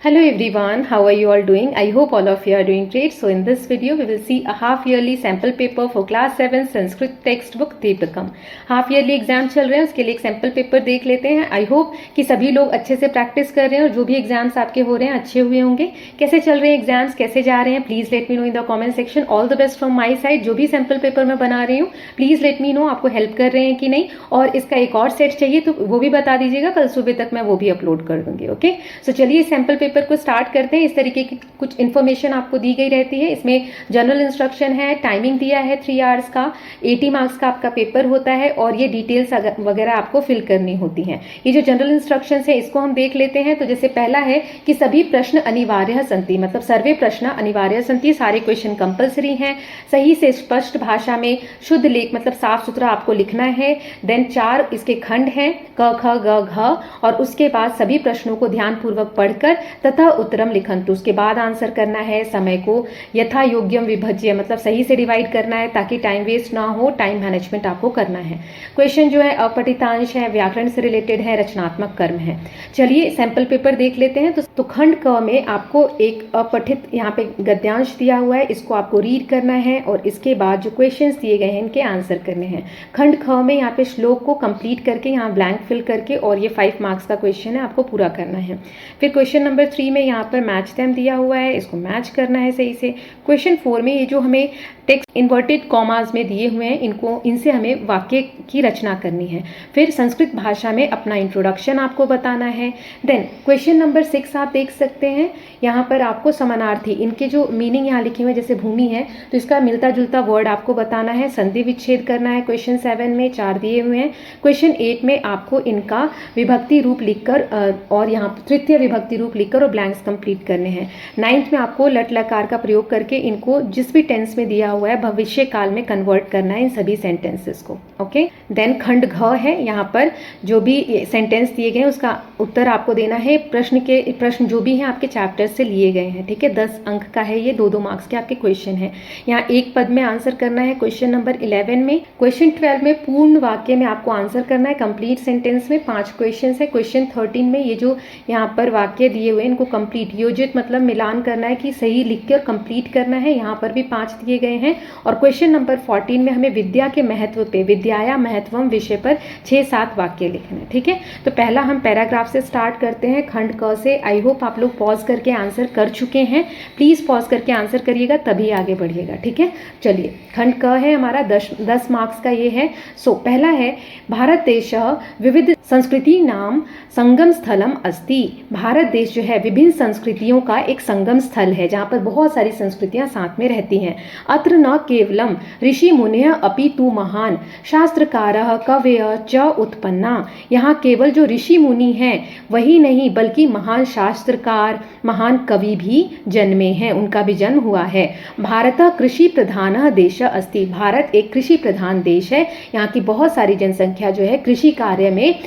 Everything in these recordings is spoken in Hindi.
Hello everyone, how are you all doing? I hope all of you are doing great. So in this video we will see a half yearly sample paper for class 7 Sanskrit textbook Deepakam. Half yearly exam चल रहे हैं, उसके लिए एक सैम्पल पेपर देख लेते हैं। आई होप कि सभी लोग अच्छे से प्रैक्टिस कर रहे हैं और जो भी एग्जाम्स आपके हो रहे हैं अच्छे हुए होंगे। कैसे चल रहे हैं एग्जाम्स, कैसे जा रहे हैं, please let me know in the comment section. All the best from my side. जो भी सैम्पल पेपर मैं बना रही हूँ प्लीज लेट मी नो आपको हेल्प कर रहे हैं कि नहीं, और इसका एक और सेट चाहिए तो वो भी बता दीजिएगा, कल सुबह तक मैं वो भी अपलोड कर दूंगी। ओके, सो चलिए सैम्पल पेपर को स्टार्ट करते हैं। इस तरीके की कुछ इन्फॉर्मेशन आपको दी गई रहती है। इसमें जनरल इंस्ट्रक्शन है, टाइमिंग दिया है 3 आवर्स का, 80 मार्क्स का आपका पेपर होता है और ये डिटेल्स वगैरह आपको फिल करनी होती हैं। ये जो जनरल इंस्ट्रक्शन है इसको हम देख लेते हैं। तो जैसे पहला है कि सभी प्रश्न अनिवार्य संति, मतलब सर्वे प्रश्न अनिवार्य संति, सारे क्वेश्चन कंपलसरी हैं। सही से स्पष्ट भाषा में शुद्ध लेख, मतलब साफ सुथरा आपको लिखना है। देन 4 इसके खंड हैं, क ख ग घ, और उसके बाद सभी प्रश्नों को ध्यानपूर्वक पढ़कर तथा उत्तरम लिखंतु, उसके बाद आंसर करना है। समय को यथा योग्यम विभज्य, मतलब सही से डिवाइड करना है ताकि टाइम वेस्ट ना हो, टाइम मैनेजमेंट आपको करना है। क्वेश्चन जो है अपठितांश है, व्याकरण से रिलेटेड है, रचनात्मक कर्म है। चलिए सैंपल पेपर देख लेते हैं। तो खंड क में आपको एक अपठित यहाँ पे गद्यांश दिया हुआ है, इसको आपको रीड करना है और इसके बाद जो क्वेश्चंस दिए गए हैं इनके आंसर करने हैं। खंड ख में यहाँ पे श्लोक को कंप्लीट करके यहाँ ब्लैंक फिल करके, और ये 5 मार्क्स का क्वेश्चन है, आपको पूरा करना है। फिर क्वेश्चन नंबर 3 में यहाँ पर मैच देम दिया हुआ है, इसको मैच करना है सही से। क्वेश्चन 4 में ये जो हमें टेक्स्ट इन्वर्टेड कॉमास में दिए हुए हैं, इनसे हमें वाक्य की रचना करनी है। फिर संस्कृत भाषा में अपना इंट्रोडक्शन आपको बताना है। देन क्वेश्चन नंबर 6 आप देख सकते हैं, यहाँ पर आपको समानार्थी, इनके जो मीनिंग यहाँ लिखे हुए जैसे भूमि है तो इसका मिलता जुलता वर्ड आपको बताना है, संधि विच्छेद करना है। क्वेश्चन 7 में 4 दिए हुए हैं। क्वेश्चन 8 में आपको इनका विभक्ति रूप लिखकर और यहाँ तृतीय विभक्ति रूप लिखकर और ब्लैंक्स कंप्लीट करने हैं। 9th में आपको लट लकार का प्रयोग करके इनको जिस भी टेंस में दिया हुआ है भविष्य काल में कन्वर्ट करना है इन सभी सेंटेंसेस को। ओके, देन खंड घ है, यहाँ पर जो भी सेंटेंस दिए गए हैं उसका उत्तर आपको देना है। प्रश्न जो भी हैं आपके चैप्टर से लिए गए हैं, ठीक है। 10 अंक का है ये, 2-2 मार्क्स के आपके क्वेश्चन है। यहाँ एक पद में आंसर करना है क्वेश्चन नंबर 11 में। क्वेश्चन 12 में पूर्ण वाक्य में आपको आंसर करना है, कंप्लीट सेंटेंस में 5 क्वेश्चन है। क्वेश्चन 13 में ये जो यहाँ पर वाक्य दिए हुए हैं इनको कंप्लीट योजित मतलब मिलान करना है कि सही लिख के और कंप्लीट करना है, यहाँ पर भी 5 दिए गए हैं। और क्वेश्चन नंबर 14 में हमें विद्या के महत्व पे, विद्याया महत्वम विषय पर 6-7 वाक्य लिखना है, ठीक है। तो पहला हम पैराग्राफ से स्टार्ट करते हैं, खंड क से। आई होप आप लोग पॉज करके आंसर कर चुके हैं, प्लीज पॉज करके आंसर करिएगा तभी आगे बढ़िएगा, ठीक है। चलिए खंड क है हमारा, 10 मार्क्स का ये है। सो पहला है, भारत देश विविध संस्कृति नाम संगम स्थलम अस्ति। भारत देश जो है विभिन्न संस्कृतियों का एक संगम स्थल है जहाँ पर बहुत सारी संस्कृतियां साथ में रहती हैं। अत्र न केवलम ऋषि मुनय अपि तु महान शास्त्रकारः कवयः च उत्पन्ना। यहाँ केवल जो ऋषि मुनि हैं वही नहीं बल्कि महान शास्त्रकार, महान कवि भी जन्मे हैं, उनका भी जन्म हुआ है। भारत कृषि प्रधान देश अस्ति। भारत एक कृषि प्रधान देश है, यहाँ की बहुत सारी जनसंख्या जो है कृषि कार्य में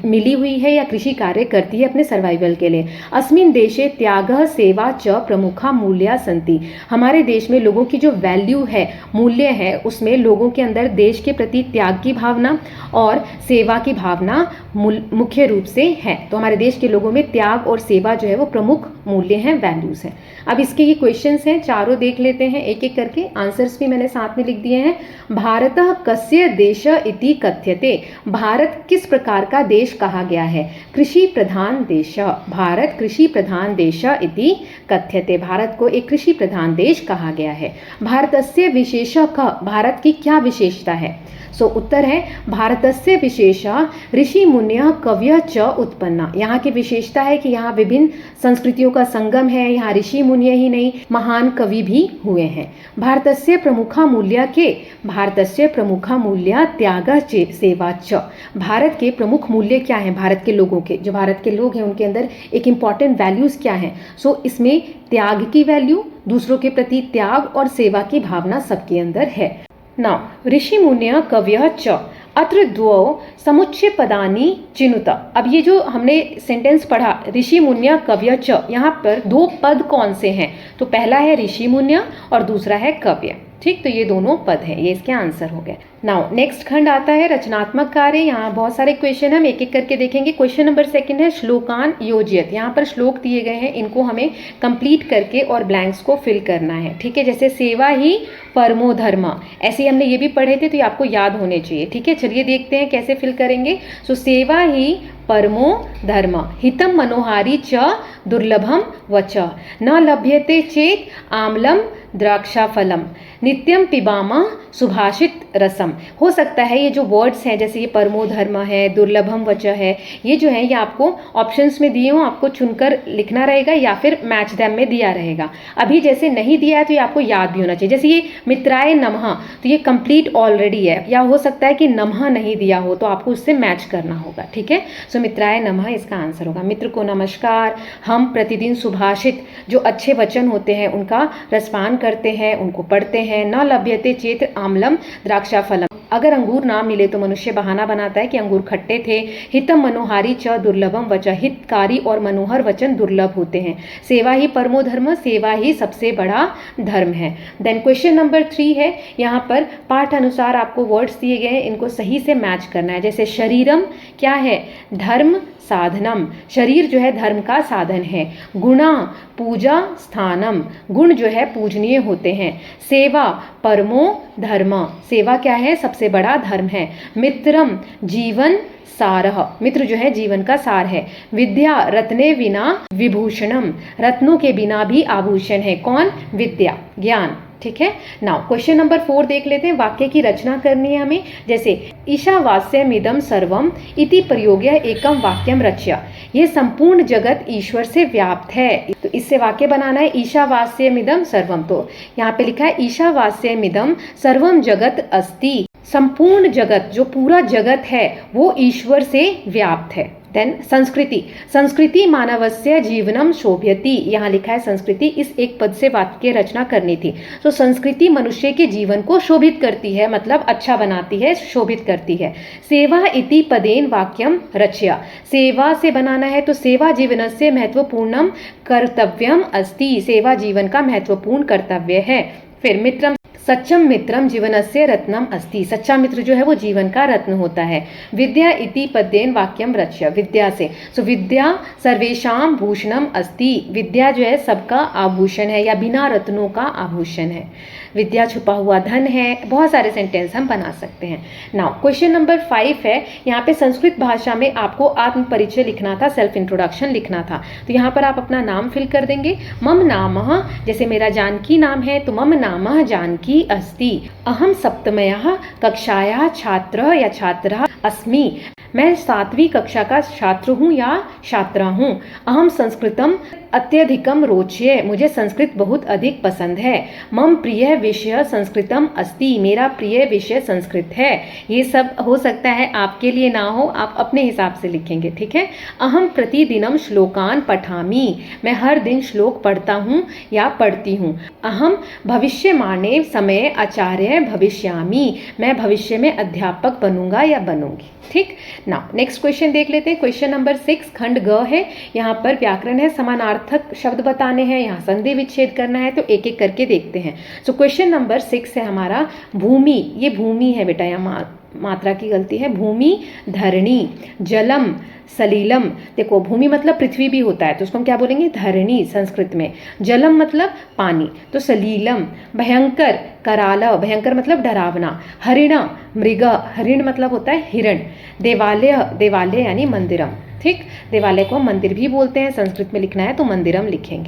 मिली हुई है या कृषि कार्य करती है अपने सर्वाइवल के लिए। अस्मिन देशे त्यागः सेवा च प्रमुखा मूल्या संति। हमारे देश में लोगों की जो वैल्यू है, मूल्य है, उसमें लोगों के अंदर देश के प्रति त्याग की भावना और सेवा की भावना मुख्य रूप से है। तो हमारे देश के लोगों में त्याग और सेवा जो है वो प्रमुख मूल्य हैं, वैल्यूज हैं। अब इसके ये क्वेश्चंस हैं, चारों देख लेते हैं एक एक करके। आंसर्स भी मैंने साथ में लिख दिए हैं। भारतः कस्य देश इति कथ्यते। भारत किस प्रकार का देश कहा गया है? कृषि प्रधान देश। भारत कृषि प्रधान देश इति कथ्यते। भारत को एक कृषि प्रधान देश कहा गया है। भारतस्य विशेषः, भारत की क्या विशेषता है? सो उत्तर है भारतस्य विशेषा ऋषि मुन्य कवय च उत्पन्ना। यहाँ की विशेषता है कि यहाँ विभिन्न संस्कृतियों का संगम है, यहाँ ऋषि मुन्य ही नहीं महान कवि भी हुए हैं। भारतस्य प्रमुखा मूल्य के, भारतस्य प्रमुखा मूल्य त्याग सेवा च। भारत के प्रमुख मूल्य क्या हैं? भारत के लोगों के, जो भारत के लोग हैं उनके अंदर एक इंपॉर्टेंट वैल्यूज क्या हैं? सो इसमें त्याग की वैल्यू, दूसरों के प्रति त्याग और सेवा की भावना सबके अंदर है। नाउ ऋषि मुन्य कवय च अत्र द्वौ समुच्चय पदानी चिनुत। अब ये जो हमने सेंटेंस पढ़ा ऋषि मुन्य कवय च, यहाँ पर 2 पद कौन से हैं? तो पहला है ऋषि मुन्य और दूसरा है कव्य, ठीक, तो ये दोनों पद हैं, ये इसके आंसर हो गए। नाउ नेक्स्ट खंड आता है रचनात्मक कार्य। यहाँ बहुत सारे क्वेश्चन हम एक एक करके देखेंगे। क्वेश्चन नंबर 2 है श्लोकान योजयत। यहाँ पर श्लोक दिए गए हैं, इनको हमें कंप्लीट करके और ब्लैंक्स को फिल करना है। ठीक है, जैसे सेवा ही परमो धर्म, ऐसे हमने ये भी पढ़े थे, तो ये आपको याद होने चाहिए। ठीक है, चलिए देखते हैं कैसे फिल करेंगे। सो सेवा ही परमो धर्म, हितम मनोहारी च दुर्लभम वच, न लभ्यते चेत आम्लम द्राक्षाफलम, नित्यम पिबामा सुभाषित रसम। हो सकता है ये जो वर्ड्स हैं, जैसे ये परमो धर्म है, दुर्लभम वच है, ये जो है ये आपको ऑप्शंस में दिए हों, आपको चुनकर लिखना रहेगा या फिर मैच दैम में दिया रहेगा। अभी जैसे नहीं दिया है तो ये आपको याद भी होना चाहिए। जैसे ये मित्राय नमः, तो ये कंप्लीट ऑलरेडी है, या हो सकता है कि नमः नहीं दिया हो, तो आपको उससे मैच करना होगा। ठीक है, सो मित्राय नमः इसका आंसर होगा। मित्र को नमस्कार। हम प्रतिदिन सुभाषित, जो अच्छे वचन होते हैं उनका रसपान करते हैं, उनको पढ़ते हैं। न लभ्यते चेत आम्लम द्राक्षाफलम, अगर अंगूर ना मिले तो मनुष्य बहाना बनाता है कि अंगूर खट्टे थे। हितम मनोहारी च दुर्लभम वच, हितकारी और मनोहर वचन दुर्लभ होते हैं। सेवा ही परमो धर्म, सेवा ही सबसे बड़ा धर्म है। देन क्वेश्चन नंबर 3 है, यहाँ पर पाठ अनुसार आपको वर्ड्स दिए गए हैं, इनको सही से मैच करना है। जैसे शरीरम क्या है, धर्म साधनम, शरीर जो है धर्म का साधन है। गुणा पूजा स्थानम, गुण जो है पूजनीय होते हैं। सेवा परमो धर्म, सेवा क्या है, सबसे बड़ा धर्म है। मित्रम जीवन सारह, मित्र जो है जीवन का सार है। विद्या रत्ने बिना विभूषणम, रत्नों के बिना भी आभूषण है। कौन, विद्या, ज्ञान। ठीक है, नाउ क्वेश्चन नंबर 4 देख लेते हैं। वाक्य की रचना करनी है हमें। जैसे ईशावास्यमिदं सर्वम इति प्रयोग्य एकम वाक्यम रच्य, ये संपूर्ण जगत ईश्वर से व्याप्त है, तो इससे वाक्य बनाना है। ईशावास्यमिदं सर्वम, तो यहाँ पे लिखा है ईशावास्यमिदं सर्वम जगत अस्ति, संपूर्ण जगत, जो पूरा जगत है वो ईश्वर से व्याप्त है। देन संस्कृति, संस्कृति मानवस्य जीवनम शोभयति, यहाँ लिखा है संस्कृति, इस एक पद से वाक्य रचना करनी थी। तो संस्कृति मनुष्य के जीवन को शोभित करती है, मतलब अच्छा बनाती है, शोभित करती है। सेवा इति पदेन वाक्यम रच्य, सेवा से बनाना है, तो सेवा जीवनस्य महत्वपूर्णम कर्तव्यम अस्ति, सेवा जीवन का महत्वपूर्ण कर्तव्य है। फिर मित्रम, सच्चम मित्रम जीवनस्य रत्नम अस्ति, सच्चा मित्र जो है वो जीवन का रत्न होता है। विद्या इति पदेन वाक्यम रच्य, विद्या से, सो विद्या सर्वेषाम भूषणम अस्ति, विद्या जो है सबका आभूषण है या बिना रत्नों का आभूषण है। विद्या छुपा हुआ धन है। बहुत सारे सेंटेंस हम बना सकते हैं। नाउ क्वेश्चन नंबर 5 है, यहाँ पे संस्कृत भाषा में आपको आत्म परिचय लिखना था, सेल्फ इंट्रोडक्शन लिखना था। तो यहाँ पर आप अपना नाम फिल कर देंगे। मम नामः, जैसे मेरा जानकी नाम है तो मम नामः जानकी अस्ति। अहम सप्तमयः कक्षायाः छात्रः या छात्रः अस्मि, मैं 7वीं कक्षा का छात्र हूँ या छात्रा हूँ। अहम संस्कृतम अत्यधिकम रोच्ये, मुझे संस्कृत बहुत अधिक पसंद है। मम प्रिय विषय संस्कृतम अस्ति, मेरा प्रिय विषय संस्कृत है। ये सब हो सकता है आपके लिए ना हो, आप अपने हिसाब से लिखेंगे। ठीक है, अहम प्रतिदिनम श्लोकान पठामि, मैं हर दिन श्लोक पढ़ता हूँ या पढ़ती हूँ। अहम भविष्यमाणे समय आचार्य भविष्यामि, मैं भविष्य में अध्यापक बनूंगा या बनूंगी। ठीक, नाउ नेक्स्ट क्वेश्चन देख लेते हैं। क्वेश्चन नंबर 6 खंड ग है, यहाँ पर व्याकरण है, समानार्थक शब्द बताने हैं, यहाँ संधि विच्छेद करना है, तो एक एक करके देखते हैं। सो क्वेश्चन नंबर 6 है हमारा भूमि, ये भूमि है बेटा, यहाँ मात्रा की गलती है। भूमि धरणी, जलम सलीलम, देखो भूमि मतलब पृथ्वी भी होता है तो उसको हम क्या बोलेंगे, धरणी संस्कृत में। जलम मतलब पानी, तो सलीलम। भयंकर कराल, भयंकर मतलब डरावना। हरिण मृग, हरिण मतलब होता है हिरण। देवालय, देवालय यानी मंदिरम। ठीक, देवालय को हम मंदिर भी बोलते हैं, संस्कृत में लिखना है तो मंदिरम लिखेंगे।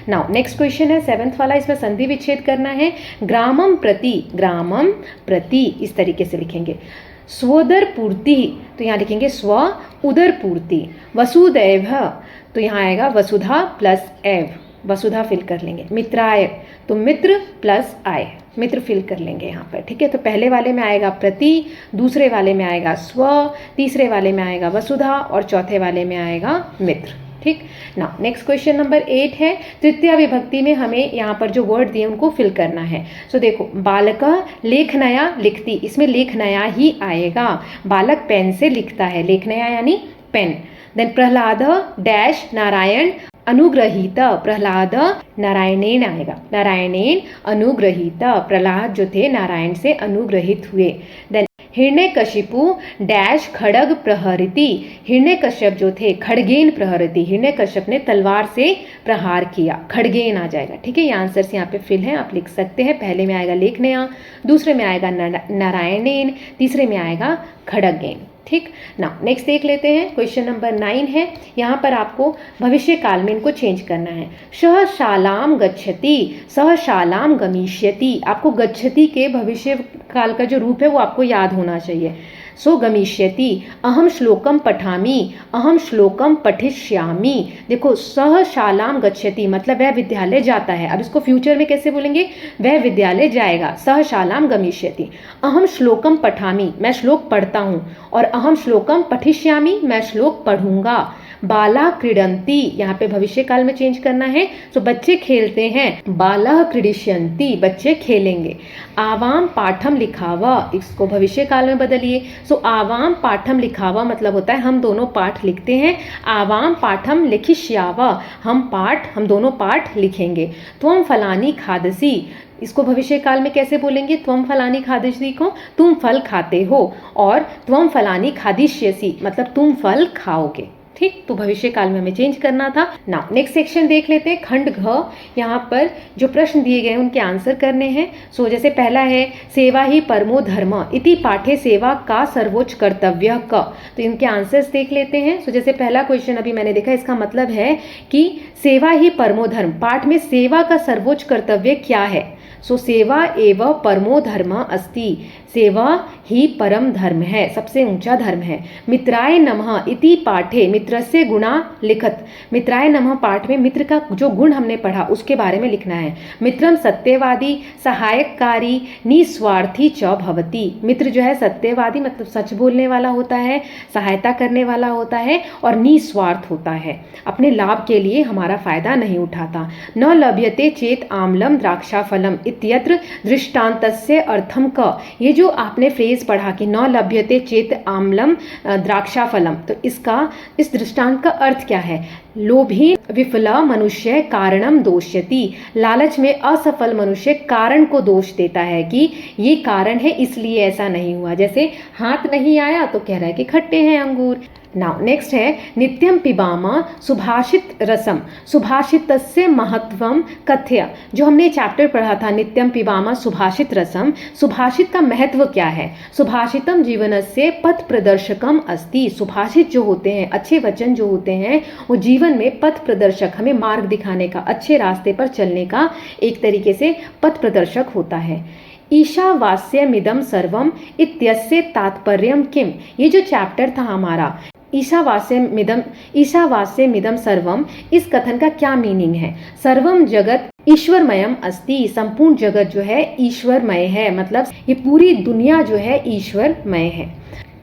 नाउ नेक्स्ट क्वेश्चन है 7th वाला, इसमें संधि विच्छेद करना है। ग्रामम प्रति, ग्रामम प्रति इस तरीके से लिखेंगे। स्वोदर पूर्ति, तो यहाँ लिखेंगे स्व उदर पूर्ति। वसुदैव, तो यहाँ आएगा वसुधा प्लस एव, वसुधा फिल कर लेंगे। मित्राय, तो मित्र प्लस आय, मित्र फिल कर लेंगे यहाँ पर। ठीक है, तो पहले वाले में आएगा प्रति, दूसरे वाले में आएगा स्व, तीसरे वाले में आएगा वसुधा और चौथे वाले में आएगा मित्र। ठीक, ना नेक्स्ट क्वेश्चन नंबर 8 है। तृतीय विभक्ति में हमें यहाँ पर जो वर्ड दिए उनको फिल करना है। सो देखो, बालक लेखनया लिखती, इसमें लेखनया ही आएगा। बालक पेन से लिखता है, लेखनया यानी पेन। देन प्रहलाद डैश नारायण अनुग्रहीत प्रहलाद नारायणेन आएगा, नारायणेन अनुग्रहीत, प्रहलाद जो थे नारायण से अनुग्रहित हुए। देन हिरण्यकशिपु डैश खड़ग प्रहरिति, हिरण्यकश्यप जो थे खड़गेन प्रहरिति, हिरण्यकश्यप ने तलवार से प्रहार किया, खड़गेन आ जाएगा। ठीक है, ये आंसर्स यहाँ पे फिल हैं, आप लिख सकते हैं। पहले में आएगा लेखनया, दूसरे में आएगा नारायणेन, तीसरे में आएगा खड़गेन। ठीक ना, नेक्स्ट देख लेते हैं। क्वेश्चन नंबर 9 है, यहाँ पर आपको भविष्य काल में इनको चेंज करना है। सह शालाम गच्छति, सह शालाम गमिष्यति, आपको गच्छति के भविष्य काल का जो रूप है वो आपको याद होना चाहिए। सो गमिष्यति, अहम श्लोकम पठामि, अहम श्लोकम पठिष्यामि। देखो सह शालाम गच्छति मतलब वह विद्यालय जाता है। अब इसको फ्यूचर में कैसे बोलेंगे, वह विद्यालय जाएगा। सह शालाम गमिष्यति, अहम श्लोकम पठामि, मैं श्लोक पढ़ता हूँ, और अहम श्लोकम पठिष्यामि, मैं श्लोक पढ़ूंगा। बाला क्रीडंती, यहाँ पे भविष्य काल में चेंज करना है, तो बच्चे खेलते हैं। बाला क्रीडिष्यन्ति, बच्चे खेलेंगे। आवाम पाठम लिखावा, इसको भविष्य काल में बदलिए। सो आवाम पाठम लिखावा मतलब होता है हम दोनों पाठ लिखते हैं। आवाम पाठम लिखिष्यावा, हम दोनों पाठ लिखेंगे। त्वम फलानी खादसी, इसको भविष्य काल में कैसे बोलेंगे, त्वम फलानी खादिष्यसि को तुम फल खाते हो, और त्वम फलानी खादिष्यसि मतलब तुम फल खाओगे। ठीक, तो भविष्य काल में हमें चेंज करना था। नाउ नेक्स्ट सेक्शन देख लेते हैं, खंड घ। यहाँ पर जो प्रश्न दिए गए हैं उनके आंसर करने हैं। सो जैसे पहला है सेवा ही परमो धर्म इति पाठे सेवा का सर्वोच्च कर्तव्य क, तो इनके आंसर्स देख लेते हैं। सो जैसे पहला क्वेश्चन अभी मैंने देखा, इसका मतलब है कि सेवा ही परमो धर्म, पाठ में सेवा का सर्वोच्च कर्तव्य क्या है। सो सेवा एव परमो धर्म अस्ति, सेवा ही परम धर्म है, सबसे ऊंचा धर्म है। मित्राय नमः इति पाठे मित्रस्य गुणा लिखत, मित्राय नमः पाठ में मित्र का जो गुण हमने पढ़ा उसके बारे में लिखना है। मित्रम सत्यवादी सहायककारी निस्वार्थी च भवति, मित्र जो है सत्यवादी मतलब सच बोलने वाला होता है, सहायता करने वाला होता है, और निस्वार्थ होता है, अपने लाभ के लिए हमारा फायदा नहीं उठाता। न लभ्यते चेत आम्लम द्राक्षाफलम इत्यत्र दृष्टान्तस्य अर्थम क, ये जो आपने फ्रेज पढ़ा कि न लभ्यते चेत आम्लम द्राक्षाफलम, तो इस दृष्टांत का अर्थ क्या है। लोभी विफला मनुष्य कारणम दोष्यति, लालच में असफल मनुष्य कारण को दोष देता है कि ये कारण है इसलिए ऐसा नहीं हुआ। जैसे हाथ नहीं आया तो कह रहा है कि खट्टे हैं अंगूर। नाउ नेक्स्ट है नित्यम पिबामा सुभाषित रसम, सुभाषितस्य महत्वम कथ्य, जो हमने चैप्टर पढ़ा था नित्यम पिबामा सुभाषित रसम, सुभाषित का महत्व क्या है। सुभाषितम जीवनस्य पथ प्रदर्शकम अस्ति, सुभाषित जो होते हैं, अच्छे वचन जो होते हैं, वो जीवन में पथ प्रदर्शक, हमें मार्ग दिखाने का, अच्छे रास्ते पर चलने का एक तरीके से पथ प्रदर्शक होता है। ईशावास्यमिदं सर्वम इत्यस्य तात्पर्यम किम, ये जो चैप्टर था हमारा ईशावास्यमिदं सर्वम, इस कथन का क्या मीनिंग है। सर्वम जगत ईश्वरमयम अस्ति, संपूर्ण जगत जो है ईश्वरमय है, मतलब ये पूरी दुनिया जो है ईश्वरमय है।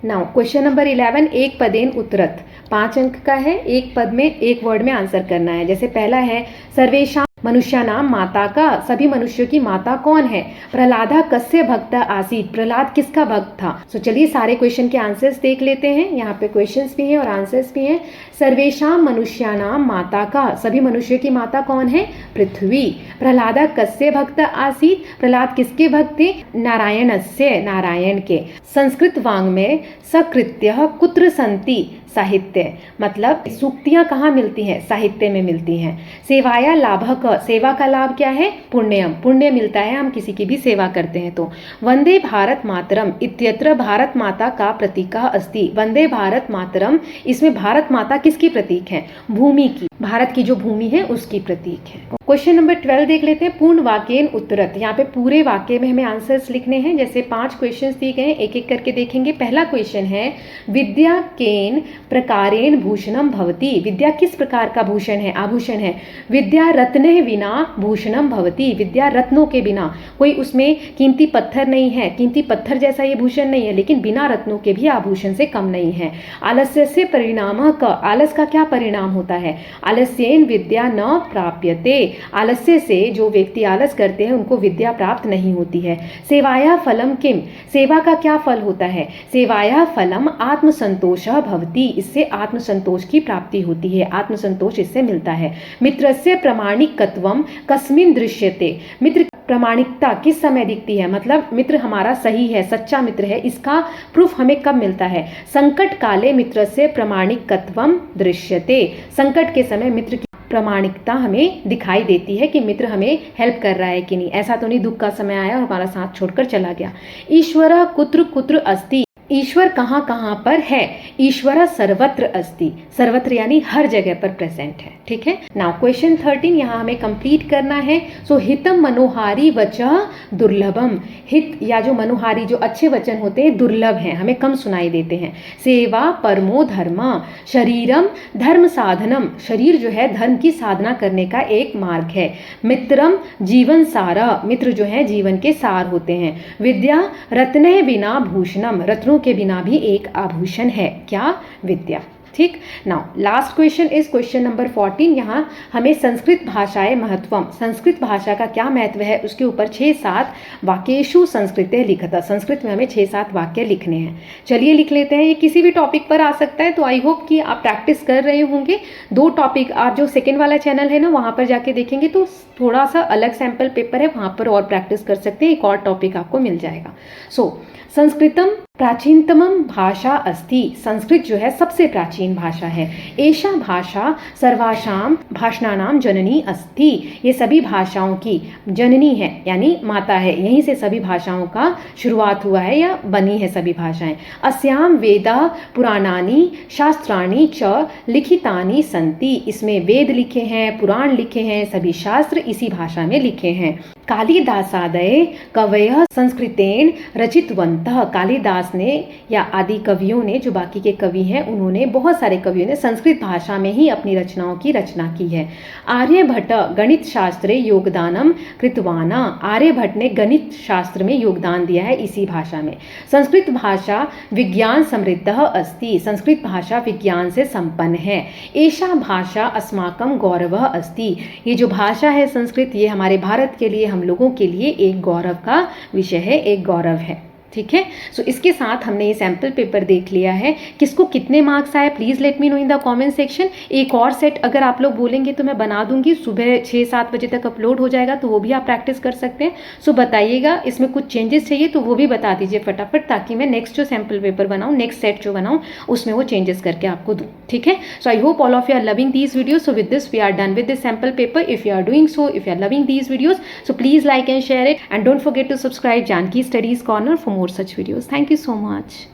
नाउ क्वेश्चन नंबर 11, एक पदेन उत्तरत, 5 अंक का है, एक पद में एक वर्ड में आंसर करना है। जैसे पहला है सर्वेशा मनुष्यानाम माता का, सभी मनुष्यों की माता कौन है। प्रहलादा कस्य भक्त आसीत, प्रहलाद किसका भक्त था। सो चलिए सारे क्वेश्चन के आंसर्स देख लेते हैं, यहाँ पे क्वेश्चंस भी हैं और आंसर्स भी हैं। सर्वेशाम मनुष्यानाम माता का, सभी मनुष्यों की माता कौन है, पृथ्वी। प्रहलादा कस्य भक्त आसीत, प्रहलाद किसके भक्त थे, नारायणस्य, नारायण के। संस्कृत वांग में सकृत्य कुत्र संति, साहित्य, मतलब सूक्तियां कहाँ मिलती हैं, साहित्य में मिलती हैं। सेवाया लाभक, सेवा का लाभ क्या है, पुण्यम, पुण्य मिलता है हम किसी की भी सेवा करते हैं तो। वंदे भारत मातरम इत्यत्र भारत माता का प्रतीक अस्ति, वंदे भारत मातरम, इसमें भारत माता किसकी प्रतीक है, भूमि की, भारत की जो भूमि है उसकी प्रतीक है। क्वेश्चन नंबर 12 देख लेते हैं, पूर्ण वाक्येन उत्तरत, यहाँ पे पूरे वाक्य में हमें आंसर्स लिखने हैं। जैसे 5 क्वेश्चन दिए गए, एक एक करके देखेंगे। पहला क्वेश्चन है विद्या केन प्रकारेण भूषणम भवति, विद्या किस प्रकार का भूषण है, आभूषण है। विद्या रत्ने विना भूषणम भवति, विद्या रत्नों के बिना, कोई उसमें कीमती पत्थर नहीं है, कीमती पत्थर जैसा ये भूषण नहीं है, लेकिन बिना रत्नों के भी आभूषण से कम नहीं है। आलस्य से परिणाम का, आलस का क्या परिणाम होता है, आलस्येन विद्या न प्राप्यते, आलस्य से जो व्यक्ति आलस करते हैं उनको विद्या प्राप्त नहीं होती है। सेवाया फलम किम, सेवा का क्या फल होता है? सेवाया फलम आत्मसंतोषः भवति, इससे आत्मसंतोष की प्राप्ति होती है, आत्मसंतोष इससे मिलता है। मित्रस्य प्रामाणिकत्वम कस्मिन् दृश्यते, मित्र प्रामाणिकता किस समय दिखती है, मतलब मित्र हमारा सही है, सच्चा मित्र है, इसका प्रूफ हमें कब मिलता है? संकट काले मित्रस्य प्रामाणिकत्वम दृश्यते, संकट के समय मित्र की प्रामाणिकता हमें दिखाई देती है कि मित्र हमें हेल्प कर रहा है कि नहीं। ऐसा तो नहीं दुख का समय आया और हमारा साथ छोड़कर चला गया। ईश्वर कुत्र कुत्र अस्ति, ईश्वर कहाँ कहाँ पर है? ईश्वर सर्वत्र अस्ति, सर्वत्र यानी हर जगह पर प्रेजेंट है। ठीक है, नाउ क्वेश्चन 13 यहाँ हमें कंप्लीट करना है। सो हितम मनोहारी वचः दुर्लभम, हित या जो मनोहारी जो अच्छे वचन होते हैं दुर्लभ हैं, हमें कम सुनाई देते हैं। सेवा परमो धर्म, शरीरम धर्म साधनम, शरीर जो है धर्म की साधना करने का एक मार्ग है। मित्रम जीवन सारा, मित्र जो है जीवन के सार होते हैं। विद्या रत्ने बिना भूषणम, रत्नों के बिना भी एक आभूषण है, क्या? विद्या। ठीक, now last question is question number 14। यहाँ हमें संस्कृत भाषाएं महत्वम, संस्कृत भाषा का क्या महत्व है उसके ऊपर 6-7 वाक्येषु संस्कृते लिखता, संस्कृत में हमें 6-7 वाक्य लिखने हैं। चलिए लिख लेते हैं। ये किसी भी टॉपिक पर आ सकता है, तो आई होप कि आप प्रैक्टिस कर रहे होंगे। 2 टॉपिक, आप जो सेकेंड वाला चैनल है ना वहाँ पर जाके देखेंगे तो थोड़ा सा अलग सैम्पल पेपर है, वहाँ पर और प्रैक्टिस कर सकते हैं, एक और टॉपिक आपको मिल जाएगा। सो संस्कृतम प्राचीनतमम भाषा अस्ति, संस्कृत जो है सबसे प्राचीन भाषा है। एषा भाषा सर्वासाम भाषणानाम जननी अस्ति, ये सभी भाषाओं की जननी है यानी माता है, यहीं से सभी भाषाओं का शुरुआत हुआ है या बनी है सभी भाषाएं। अस्याम वेदा पुराणानि शास्त्राणि च लिखितानि सन्ति, इसमें वेद लिखे हैं, पुराण लिखे हैं, सभी शास्त्र इसी भाषा में लिखे हैं। कालिदासादय कवयः संस्कृतेन रचितवन्तः, कालिदास ने या आदि कवियों ने, जो बाकी के कवि हैं उन्होंने, बहुत सारे कवियों ने संस्कृत भाषा में ही अपनी रचनाओं की रचना की है। आर्यभट्ट गणित शास्त्रे योगदानम कृतवाना, आर्यभट्ट ने गणित शास्त्र में योगदान दिया है इसी भाषा में। संस्कृत भाषा विज्ञान समृद्धः अस्ति, संस्कृत भाषा विज्ञान से संपन्न है। एषा भाषा अस्माकं गौरवः अस्ति, ये जो भाषा है संस्कृत, ये हमारे भारत के लिए, हम लोगों के लिए एक गौरव का विषय है, एक गौरव है। ठीक है, सो इसके साथ हमने ये सैम्पल पेपर देख लिया है। किसको कितने मार्क्स आए please let me know in the comment section. एक और सेट अगर आप लोग बोलेंगे तो मैं बना दूंगी, सुबह 6-7 बजे तक अपलोड हो जाएगा, तो वो भी आप प्रैक्टिस कर सकते हैं। सो बताइएगा इसमें कुछ चेंजेस चाहिए तो वो भी बता दीजिए फटाफट, ताकि मैं नेक्स्ट जो सैम्पल पेपर बनाऊँ, नेक्स्ट सेट जो बनाऊँ उसमें वो चेंजेस करके आपको दूँ। ठीक है, so I hope all of you are loving these videos. So with this we are done with this sample paper. If you are doing so, if you are loving these videos, so please like and share it, and don't forget to subscribe Janki Studies Corner for more such videos. Thank you so much.